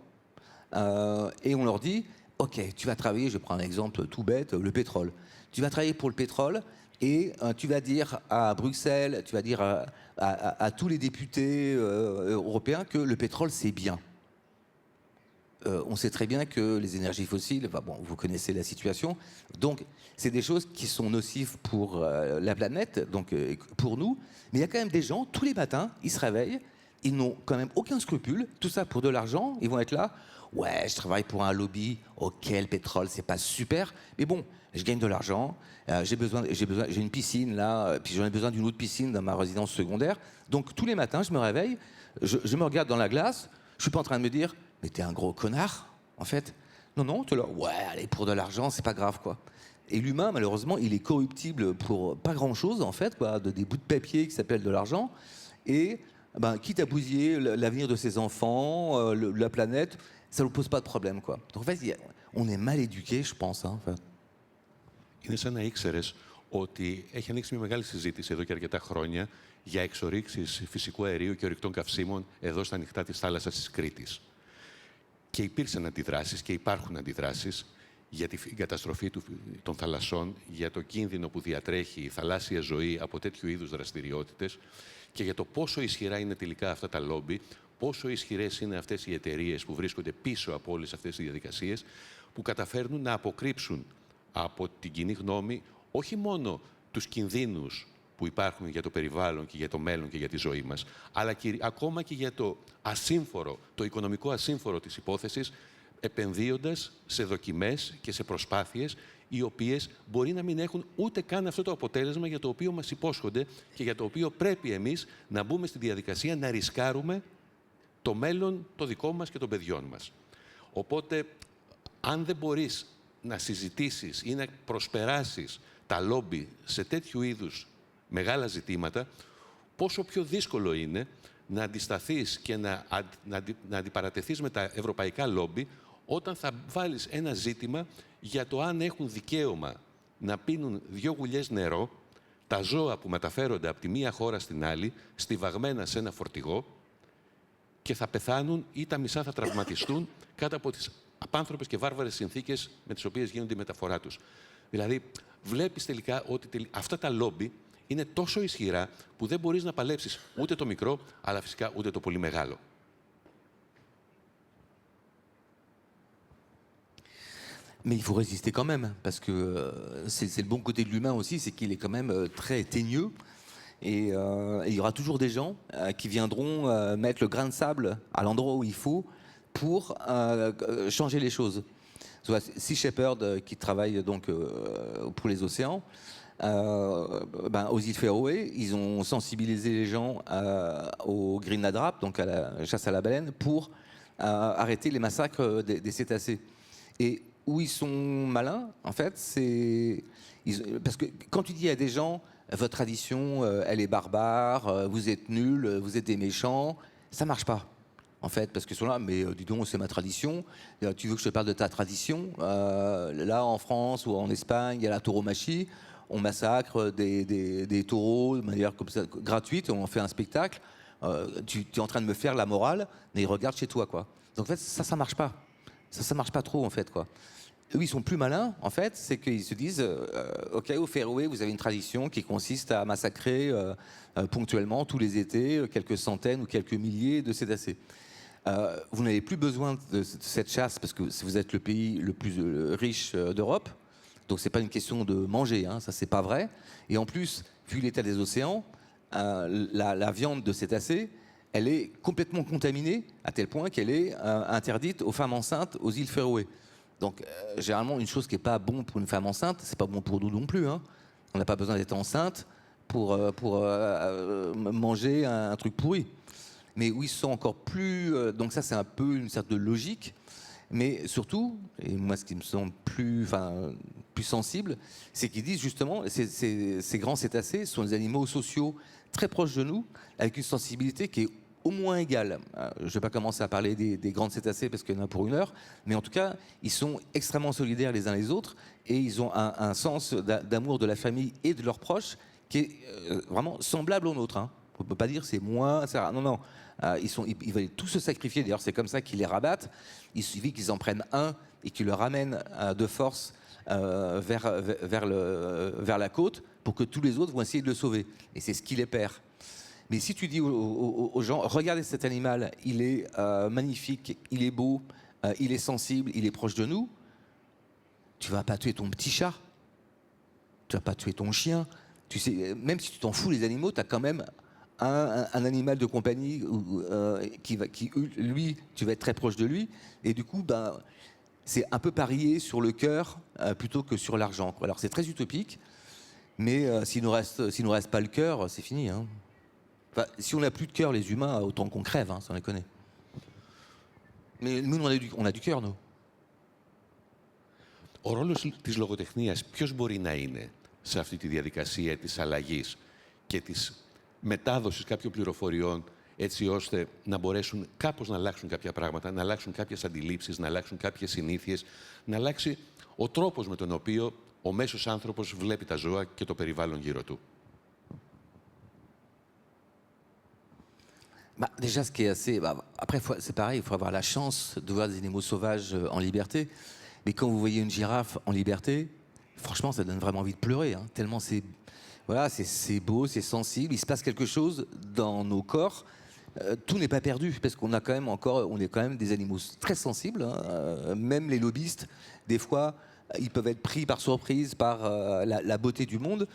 [SPEAKER 2] et on leur dit, ok, tu vas travailler, je prends un exemple tout bête, le pétrole. Tu vas travailler pour le pétrole, et tu vas dire à Bruxelles, tu vas dire à tous les députés européens que le pétrole, c'est bien. On sait très bien que les énergies fossiles, vous connaissez la situation, donc c'est des choses qui sont nocives pour la planète, donc pour nous, mais il y a quand même des gens, tous les matins, ils se réveillent, ils n'ont quand même aucun scrupule, tout ça pour de l'argent, ils vont être là, ouais, je travaille pour un lobby, ok, le pétrole, c'est pas super, mais bon, je gagne de l'argent, j'ai une piscine là, puis j'en ai besoin d'une autre piscine dans ma résidence secondaire, donc tous les matins, je me réveille, je me regarde dans la glace, je suis pas en train de me dire, mais t'es un gros connard, en fait. Non, non, tu es là, ouais, allez, pour de l'argent, c'est pas grave, quoi. Et l'humain, malheureusement, il est corruptible pour pas grand-chose, en fait, quoi, des bouts de papier qui s'appellent de l'argent. Et ben, quitte à bousiller l'avenir de ses enfants, la planète, ça ne pose pas de problème, quoi. Donc, en fait, on est mal éduqués, je pense. Hein, enfin.
[SPEAKER 1] Είναι σαν να ήξερες ότι έχει ανοίξει μια μεγάλη συζήτηση εδώ και αρκετά χρόνια για εξορίξεις φυσικού αερίου και ορυκτών καυσίμων εδώ στα ανοιχτά της θάλασσας της Κρήτης. Και υπήρξαν αντιδράσεις και υπάρχουν αντιδράσεις για την καταστροφή των θαλασσών, για το κίνδυνο που διατρέχει η θαλάσσια ζωή από τέτοιου είδους δραστηριότητες και για το πόσο ισχυρά είναι τελικά αυτά τα λόμπι, πόσο ισχυρές είναι αυτές οι εταιρείες που βρίσκονται πίσω από όλες αυτές τις διαδικασίες, που καταφέρνουν να αποκρύψουν από την κοινή γνώμη όχι μόνο τους κινδύνους που υπάρχουν για το περιβάλλον και για το μέλλον και για τη ζωή μας, αλλά ακόμα και για το ασύμφορο, το οικονομικό ασύμφορο της υπόθεσης, επενδύοντας σε δοκιμές και σε προσπάθειες οι οποίες μπορεί να μην έχουν ούτε καν αυτό το αποτέλεσμα για το οποίο μας υπόσχονται και για το οποίο πρέπει εμείς να μπούμε στη διαδικασία να ρισκάρουμε το μέλλον το δικό μας και των παιδιών μας. Οπότε, αν δεν μπορείς να συζητήσεις ή να προσπεράσεις τα λόμπι σε τέτοιου είδους μεγάλα ζητήματα, πόσο πιο δύσκολο είναι να αντισταθείς και να αντιπαρατεθείς με τα ευρωπαϊκά λόμπι όταν θα βάλεις ένα ζήτημα για το αν έχουν δικαίωμα να πίνουν 2 γουλιές νερό τα ζώα που μεταφέρονται από τη μία χώρα στην άλλη, στιβαγμένα σε ένα φορτηγό και θα πεθάνουν ή τα μισά θα τραυματιστούν κάτω από τις απάνθρωπες και βάρβαρες συνθήκες με τις οποίες γίνονται η μεταφορά τους. Δηλαδή, βλέπεις τελικά ότι αυτά τα λόμπι είναι τόσο ισχυρά που δεν μπορείς να παλέψεις ούτε το μικρό, αλλά φυσικά ούτε το πολύ μεγάλο.
[SPEAKER 2] Mais il faut résister quand même, parce que c'est le bon côté de l'humain aussi, c'est qu'il est quand même très teigneux. Et il y aura toujours des gens qui viendront mettre le grain de sable à l'endroit où il faut pour changer les choses. Sea Shepherd, qui travaille donc pour les océans, aux îles Féroé, ils ont sensibilisé les gens au Green Nadrap, donc à la chasse à la baleine, pour arrêter les massacres des cétacés. Et où ils sont malins, en fait, c'est... Parce que quand tu dis à des gens, votre tradition, elle est barbare, vous êtes nuls, vous êtes des méchants, ça marche pas. En fait, parce qu'ils sont là, mais dis donc, c'est ma tradition. Tu veux que je te parle de ta tradition? Là, en France ou en Espagne, il y a la tauromachie. On massacre des taureaux de manière comme ça, gratuite, on en fait un spectacle. Tu es en train de me faire la morale, mais regarde chez toi, quoi. Donc en fait, ça marche pas. Ça marche pas trop, en fait, quoi. Eux, ils sont plus malins, en fait, c'est qu'ils se disent OK, au Féroé, vous avez une tradition qui consiste à massacrer ponctuellement, tous les étés, quelques centaines ou quelques milliers de cétacés. Vous n'avez plus besoin de cette chasse parce que vous êtes le pays le plus riche d'Europe. Donc, ce n'est pas une question de manger, hein, ça, c'est pas vrai. Et en plus, vu l'état des océans, la viande de cétacés, elle est complètement contaminée à tel point qu'elle est interdite aux femmes enceintes aux îles Féroé. Donc, généralement, une chose qui n'est pas bon pour une femme enceinte, c'est pas bon pour nous non plus. Hein. On n'a pas besoin d'être enceinte pour manger un truc pourri. Mais où ils sont encore plus... donc ça, c'est un peu une sorte de logique. Mais surtout, et moi, ce qui me semble plus sensible, c'est qu'ils disent justement, ces grands cétacés sont des animaux sociaux très proches de nous, avec une sensibilité qui est au moins égale. Je ne vais pas commencer à parler des grands cétacés parce qu'il y en a pour une heure, mais en tout cas, ils sont extrêmement solidaires les uns les autres et ils ont un sens d'amour de la famille et de leurs proches qui est vraiment semblable au nôtre. Hein. On ne peut pas dire c'est moins, c'est rare. Non, non. Ils veulent tous se sacrifier. D'ailleurs, c'est comme ça qu'ils les rabattent. Il suffit qu'ils en prennent un et qu'ils le ramènent de force vers la côte pour que tous les autres vont essayer de le sauver. Et c'est ce qui les perd. Mais si tu dis aux gens, regardez cet animal, il est magnifique, il est beau, il est sensible, il est proche de nous, tu vas pas tuer ton petit chat, tu vas pas tuer ton chien. Tu sais, même si tu t'en fous les animaux, tu as quand même un animal de compagnie qui, lui, tu vas être très proche de lui. Et du coup, c'est un peu parier sur le cœur plutôt que sur l'argent. Alors c'est très utopique, mais s'il nous reste pas le cœur, c'est fini. Hein. Enfin, si on n'a plus de cœur, les humains, autant qu'on crève, hein, sans les connaît. Mais nous, on a du cœur, nous.
[SPEAKER 1] Ο ρόλος της λογοτεχνίας ποιος μπορεί να είναι σε αυτή τη διαδικασία της αλλαγής και της μετάδοσης κάποιων πληροφοριών έτσι ώστε να μπορέσουν κάπως να αλλάξουν κάποια πράγματα, να αλλάξουν κάποιες αντιλήψεις, να αλλάξουν κάποιες συνήθειες, να αλλάξει ο τρόπος με τον οποίο ο μέσος άνθρωπος βλέπει τα ζώα και το περιβάλλον γύρω του.
[SPEAKER 2] Bah, déjà, ce qui est assez. Bah, après, c'est pareil, il faut avoir la chance de voir des animaux sauvages en liberté. Mais quand vous voyez une girafe en liberté, franchement, ça donne vraiment envie de pleurer. Hein, tellement c'est. Voilà, c'est beau, c'est sensible. Il se passe quelque chose dans nos corps. Tout n'est pas perdu parce qu'on a quand même encore, on est quand même des animaux très sensibles. Hein, même les lobbyistes, des fois, ils peuvent être pris par surprise par la beauté du monde.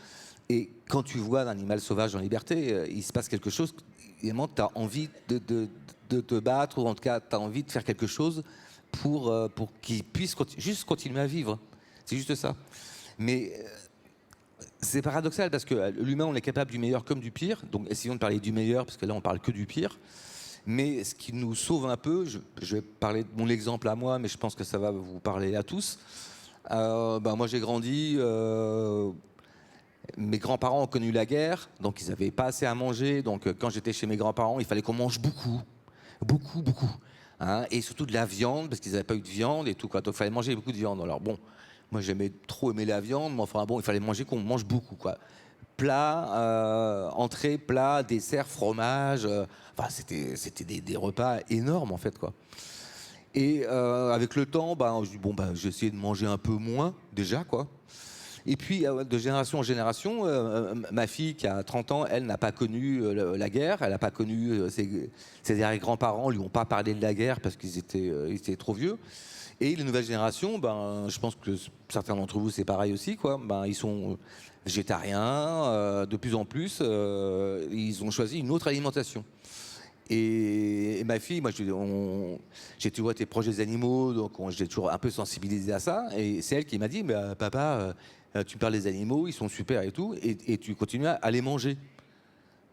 [SPEAKER 2] Et quand tu vois un animal sauvage en liberté, il se passe quelque chose. Évidemment, tu as envie de te battre, ou en tout cas, tu as envie de faire quelque chose pour qu'il puisse juste continuer à vivre. C'est juste ça. Mais c'est paradoxal parce que l'humain, on est capable du meilleur comme du pire. Donc, essayons de parler du meilleur parce que là, on parle que du pire. Mais ce qui nous sauve un peu, je vais parler de mon exemple à moi, mais je pense que ça va vous parler à tous. Moi, j'ai grandi. Mes grands-parents ont connu la guerre, donc ils n'avaient pas assez à manger. Donc quand j'étais chez mes grands-parents, il fallait qu'on mange beaucoup, beaucoup, beaucoup. Hein, et surtout de la viande, parce qu'ils n'avaient pas eu de viande et tout, quoi. Donc il fallait manger beaucoup de viande. Alors bon, moi j'aimais trop aimer la viande, mais enfin bon, il fallait manger qu'on mange beaucoup, quoi. Plat, entrée, plat, dessert, fromage. Enfin, c'était des repas énormes en fait, quoi. Et avec le temps, j'ai essayé de manger un peu moins déjà, quoi. Et puis, de génération en génération, ma fille qui a 30 ans, elle n'a pas connu la guerre, elle n'a pas connu ses arrière-grands-parents, lui ont pas parlé de la guerre parce qu'ils étaient trop vieux. Et les nouvelles générations, je pense que certains d'entre vous, c'est pareil aussi, quoi. Ils sont végétariens, de plus en plus, ils ont choisi une autre alimentation. Et ma fille, moi, j'ai toujours été proche des animaux, donc j'ai toujours un peu sensibilisé à ça. Et c'est elle qui m'a dit, papa, tu me parles des animaux, ils sont super et tout, et tu continues à les manger.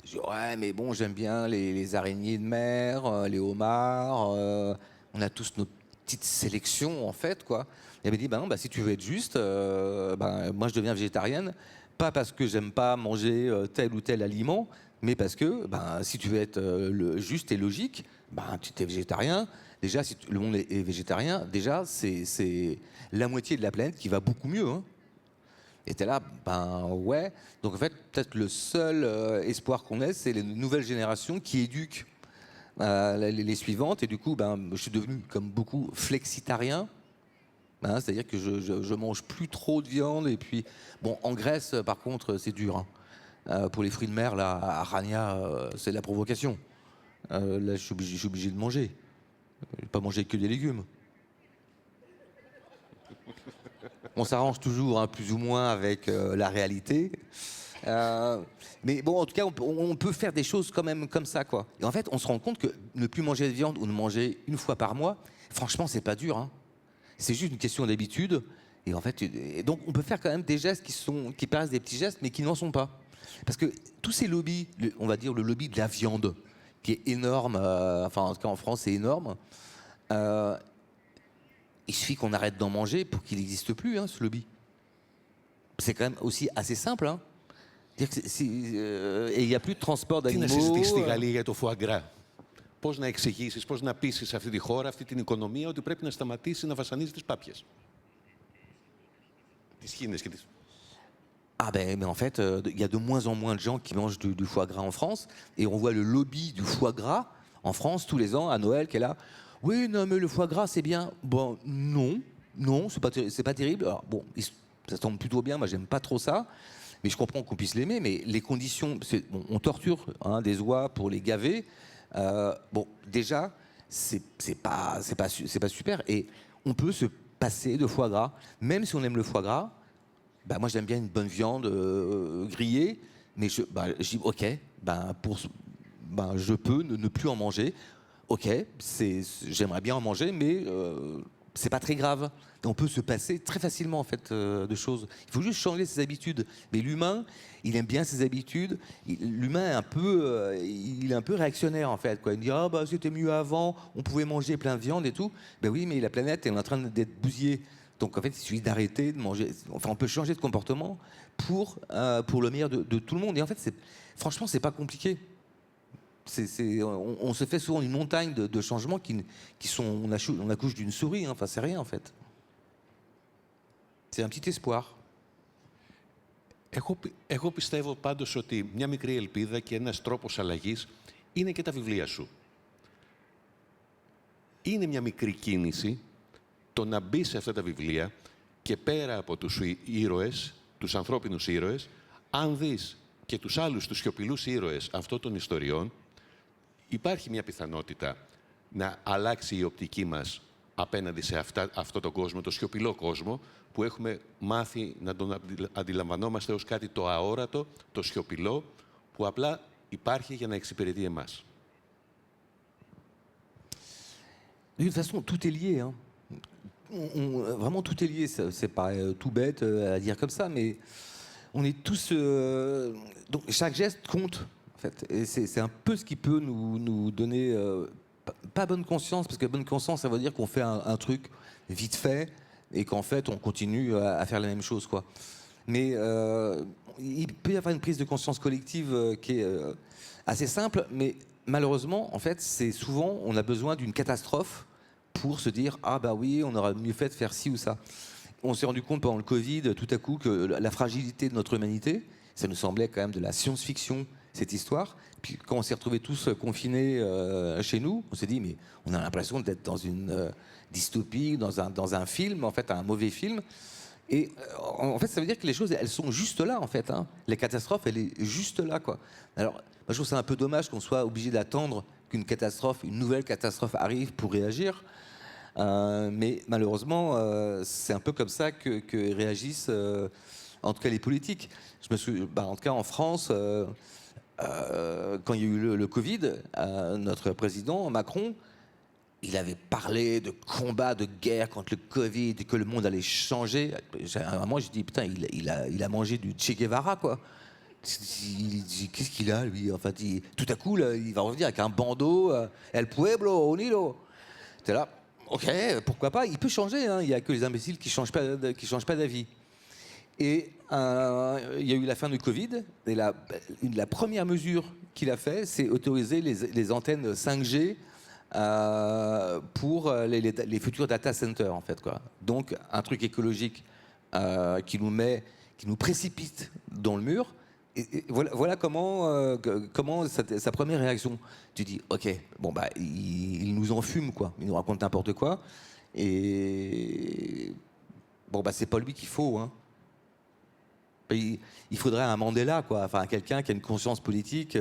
[SPEAKER 2] Je dis, ouais, mais bon, j'aime bien les araignées de mer, les homards, on a tous notre petite sélection, en fait, quoi. Et elle m'a dit, si tu veux être juste, moi, je deviens végétarienne, pas parce que j'aime pas manger tel ou tel aliment, mais parce que si tu veux être juste et logique, tu es végétarien. Déjà, si le monde est végétarien, déjà, c'est la moitié de la planète qui va beaucoup mieux. Hein. Et t'es là, ouais. Donc en fait, peut-être le seul espoir qu'on ait, c'est les nouvelles générations qui éduquent les suivantes. Et du coup, je suis devenu, comme beaucoup, flexitarien. C'est-à-dire que je mange plus trop de viande. Et puis, bon, en Grèce, par contre, c'est dur. Hein. Pour les fruits de mer, là, à Rania, c'est de la provocation. Là, je suis obligé de manger. Je vais pas manger que des légumes. On s'arrange toujours, hein, plus ou moins, avec la réalité. Mais bon, en tout cas, on peut faire des choses quand même comme ça, quoi. Et en fait, on se rend compte que ne plus manger de viande ou de manger une fois par mois, franchement, c'est pas dur. Hein. C'est juste une question d'habitude. Et en fait, donc, on peut faire quand même des gestes qui paraissent des petits gestes, mais qui n'en sont pas. Parce que tous ces lobbies, on va dire le lobby de la viande, qui est énorme, en tout cas en France, c'est énorme. Il suffit qu'on arrête d'en manger pour qu'il n'existe plus, hein, ce lobby. C'est quand même aussi assez simple. Hein. Et il n'y a plus de transport d'animaux.
[SPEAKER 1] Τι να συζητήσεις στη Γαλλία για το foie gras. Πώς να εξηγήσεις, πώς να πείσεις αυτή τη χώρα, αυτή την οικονομία, ότι πρέπει να σταματήσει να βασανίζει τις πάπιες. Τις χήνες και τις...
[SPEAKER 2] Mais en fait, il y a de moins en moins de gens qui mangent du foie gras en France. Et on voit le lobby du foie gras en France tous les ans, à Noël, qui est là. Oui, non, mais le foie gras, c'est bien. Bon, non, c'est pas terrible. Alors, bon, ça tombe plutôt bien, moi, j'aime pas trop ça. Mais je comprends qu'on puisse l'aimer, mais les conditions... on torture des oies pour les gaver. Déjà, c'est pas super. Et on peut se passer de foie gras. Même si on aime le foie gras, moi, j'aime bien une bonne viande grillée. Mais je dis, OK, je peux ne plus en manger. OK, j'aimerais bien en manger, mais c'est pas très grave. Et on peut se passer très facilement en fait de choses. Il faut juste changer ses habitudes. Mais l'humain, il aime bien ses habitudes. L'humain est un peu, il est un peu réactionnaire en fait, quoi. Il dit ah bah c'était mieux avant, on pouvait manger plein de viande et tout. Ben oui, mais la planète est en train d'être bousillée. Donc en fait, il suffit d'arrêter de manger. Enfin, on peut changer de comportement pour le meilleur de tout le monde. Et en fait, franchement, c'est pas compliqué. On se fait souvent une montagne de changements qui sont on accouche d'une souris. Hein. Enfin, c'est rien en fait. C'est un petit espoir.
[SPEAKER 1] Εγώ πιστεύω πάντως ότι μια μικρή ελπίδα και ένας τρόπος αλλαγής είναι και τα βιβλία σου. Είναι μια μικρή κίνηση το να μπει σε αυτά τα βιβλία και πέρα από τους ήρωες, τους ανθρώπινους ήρωες, αν δεις και τους άλλους, τους σιωπηλούς ήρωες αυτών των ιστοριών, υπάρχει μια πιθανότητα να αλλάξει η οπτική μας απέναντι σε αυτό τον κόσμο, το σιωπηλό κόσμο, που έχουμε μάθει να τον αντιλαμβανόμαστε ως κάτι το αόρατο, το σιωπηλό, που απλά υπάρχει για να εξυπηρετεί εμάς.
[SPEAKER 2] De toute façon, tout est lié. Hein. Vraiment, tout est lié. C'est pas tout bête à dire comme ça, mais on est tous... donc, chaque geste compte, en fait. Et c'est un peu ce qui peut nous donner... pas bonne conscience, parce que bonne conscience, ça veut dire qu'on fait un truc vite fait, et qu'en fait, on continue à faire la même chose, quoi. Mais il peut y avoir une prise de conscience collective qui est assez simple, mais malheureusement, en fait, c'est souvent, on a besoin d'une catastrophe pour se dire « Ah bah oui, on aurait mieux fait de faire ci ou ça ». On s'est rendu compte pendant le Covid, tout à coup, que la fragilité de notre humanité, ça nous semblait quand même de la science-fiction, cette histoire. Puis quand on s'est retrouvés tous confinés chez nous, on s'est dit « Mais on a l'impression d'être dans une dystopie, dans un film, en fait, un mauvais film ». Et en fait, ça veut dire que les choses, elles sont juste là, en fait. Hein. La catastrophe, elle est juste là, quoi. Alors, moi, je trouve ça un peu dommage qu'on soit obligé d'attendre qu'une catastrophe, une nouvelle catastrophe arrive pour réagir. Mais malheureusement, c'est un peu comme ça que réagissent, en tout cas, les politiques. Je me souviens, en tout cas, en France, quand il y a eu le Covid, notre président, Macron, il avait parlé de combat, de guerre contre le Covid, et que le monde allait changer. À un moment, j'ai dit, putain, il a mangé du Che Guevara, quoi. Qu'est-ce qu'il a, lui? Enfin, tout à coup, là, il va revenir avec un bandeau, El Pueblo, Unido. T'es là, ok, pourquoi pas? Il peut changer, hein. Il n'y a que les imbéciles qui changent pas d'avis. Et il y a eu la fin du Covid, et la première mesure qu'il a fait, c'est autoriser les antennes 5G pour les futurs data centers, en fait, quoi. Donc un truc écologique qui nous précipite dans le mur. Et voilà comment sa première réaction. Tu dis ok, bon bah il nous enfume, quoi. Il nous raconte n'importe quoi. Et bon bah c'est pas lui qu'il faut, hein. Il faudrait un Mandela, quoi. Enfin quelqu'un qui a une conscience politique,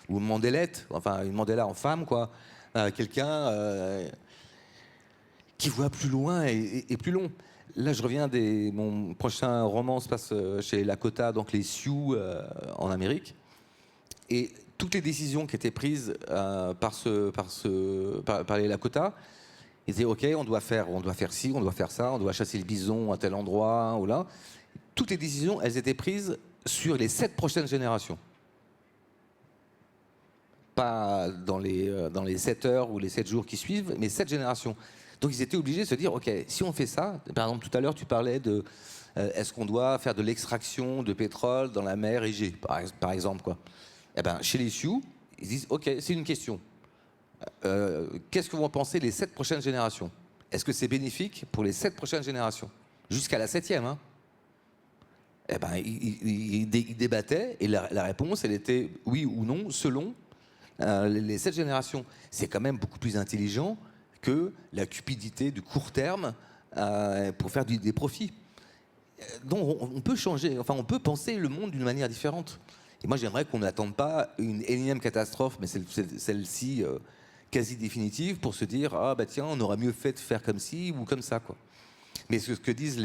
[SPEAKER 2] ou une Mandelette, enfin une Mandela en femme, quoi. Quelqu'un qui voit plus loin et plus long. Là, je reviens mon prochain roman se passe chez Lakota, donc les Sioux en Amérique. Et toutes les décisions qui étaient prises par les Lakota, ils disaient ok, on doit faire ci, on doit faire ça, on doit chasser le bison à tel endroit ou là. Toutes les décisions, elles étaient prises sur les 7 prochaines générations. Pas dans les 7 heures ou les 7 jours qui suivent, mais 7 générations. Donc ils étaient obligés de se dire, ok, si on fait ça, par exemple tout à l'heure tu parlais de est-ce qu'on doit faire de l'extraction de pétrole dans la mer Égée, par exemple, quoi. Eh ben, chez les Sioux, ils disent, ok, c'est une question. Qu'est-ce que vont penser les 7 prochaines générations? Est-ce que c'est bénéfique pour les 7 prochaines générations? Jusqu'à la 7e, hein. Eh ben, ils débattaient et la réponse, elle était oui ou non, selon les 7 générations. C'est quand même beaucoup plus intelligent que la cupidité du court terme pour faire des profits. Donc on peut changer, enfin on peut penser le monde d'une manière différente. Et moi j'aimerais qu'on n'attende pas une énième catastrophe, mais celle-ci quasi définitive, pour se dire ah bah tiens on aurait mieux fait de faire comme ci ou comme ça, quoi. Mais ce que disent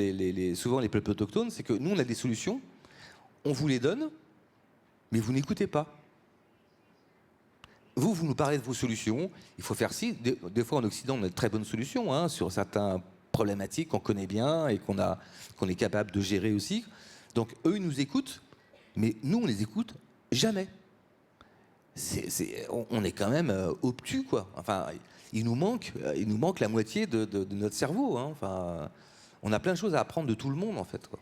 [SPEAKER 2] souvent les peuples autochtones, c'est que nous on a des solutions, on vous les donne, mais vous n'écoutez pas. Vous nous parlez de vos solutions, il faut faire ci. Des fois en Occident on a de très bonnes solutions, hein, sur certains problématiques qu'on connaît bien et qu'on est capable de gérer aussi. Donc eux, ils nous écoutent, mais nous, on les écoute jamais. On est quand même obtus, quoi. Enfin, il nous manque la moitié de notre cerveau. Hein. Enfin, on a plein de choses à apprendre de tout le monde, en fait, quoi.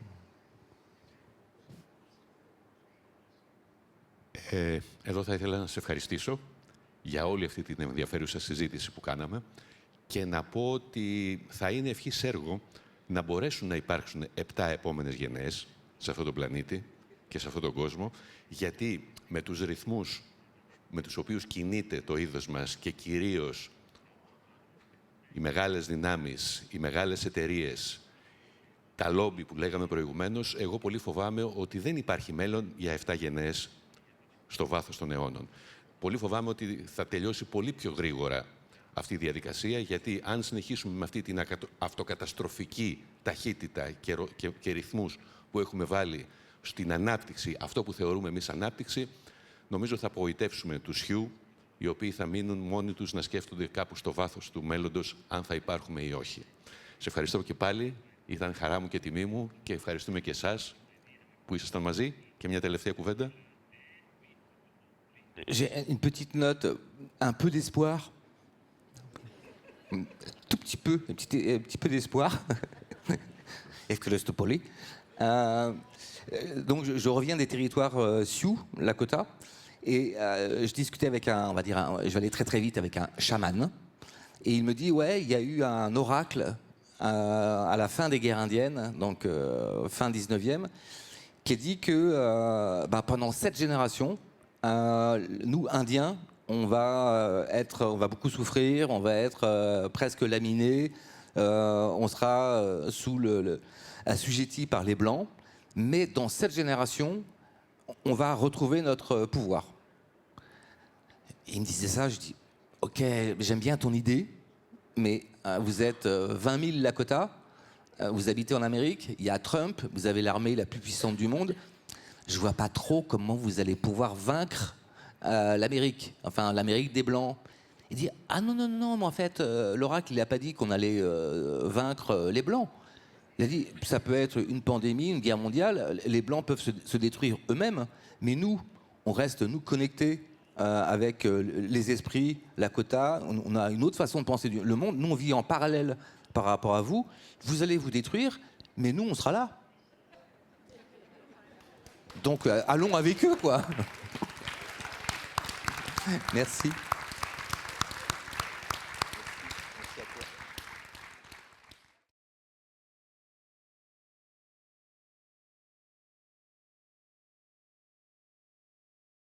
[SPEAKER 1] Εδώ θα ήθελα να σε ευχαριστήσω για όλη αυτή την ενδιαφέρουσα συζήτηση που κάναμε και να πω ότι θα είναι ευχής έργο να μπορέσουν να υπάρξουν 7 επόμενες γενναίες σε αυτόν τον πλανήτη και σε αυτόν τον κόσμο, γιατί με τους ρυθμούς με τους οποίους κινείται το είδος μας και κυρίως οι μεγάλες δυνάμεις, οι μεγάλες εταιρείες, τα λόμπι που λέγαμε προηγουμένως, εγώ πολύ φοβάμαι ότι δεν υπάρχει μέλλον για 7 γενναίες στο βάθος των αιώνων. Πολύ φοβάμαι ότι θα τελειώσει πολύ πιο γρήγορα αυτή η διαδικασία, γιατί αν συνεχίσουμε με αυτή την αυτοκαταστροφική ταχύτητα και ρυθμούς που έχουμε βάλει στην ανάπτυξη, αυτό που θεωρούμε εμείς ανάπτυξη, νομίζω θα απογοητεύσουμε τους Χιου, οι οποίοι θα μείνουν μόνοι τους να σκέφτονται κάπου στο βάθος του μέλλοντος αν θα υπάρχουμε ή όχι. Σε ευχαριστώ και πάλι. Ήταν χαρά μου και τιμή μου και ευχαριστούμε και εσάς που ήσασταν μαζί. Και μια τελευταία κουβέντα.
[SPEAKER 2] J'ai une petite note, un peu d'espoir, tout petit peu, un petit peu d'espoir. Exclostopoli. Donc je reviens des territoires Sioux, Lakota, et je discutais avec je vais aller très très vite avec un chaman, et il me dit ouais, il y a eu un oracle à la fin des guerres indiennes, donc fin 19e, qui a dit que pendant 7 générations, nous Indiens, on va beaucoup souffrir, on va être presque laminés, on sera assujettis par les Blancs, mais dans 7 générations, on va retrouver notre pouvoir. Et il me disait ça, je dis, ok, j'aime bien ton idée, mais vous êtes 20 000 Lakota, vous habitez en Amérique, il y a Trump, vous avez l'armée la plus puissante du monde, je ne vois pas trop comment vous allez pouvoir vaincre l'Amérique, enfin l'Amérique des Blancs. Il dit, ah non, mais en fait, l'oracle, il n'a pas dit qu'on allait vaincre les Blancs. Il a dit, ça peut être une pandémie, une guerre mondiale, les Blancs peuvent se détruire eux-mêmes, mais nous, on reste, nous, connectés avec les esprits, Lakota, on a une autre façon de penser le monde, nous, on vit en parallèle par rapport à vous, vous allez vous détruire, mais nous, on sera là. Donc, allons avec eux, quoi. Merci.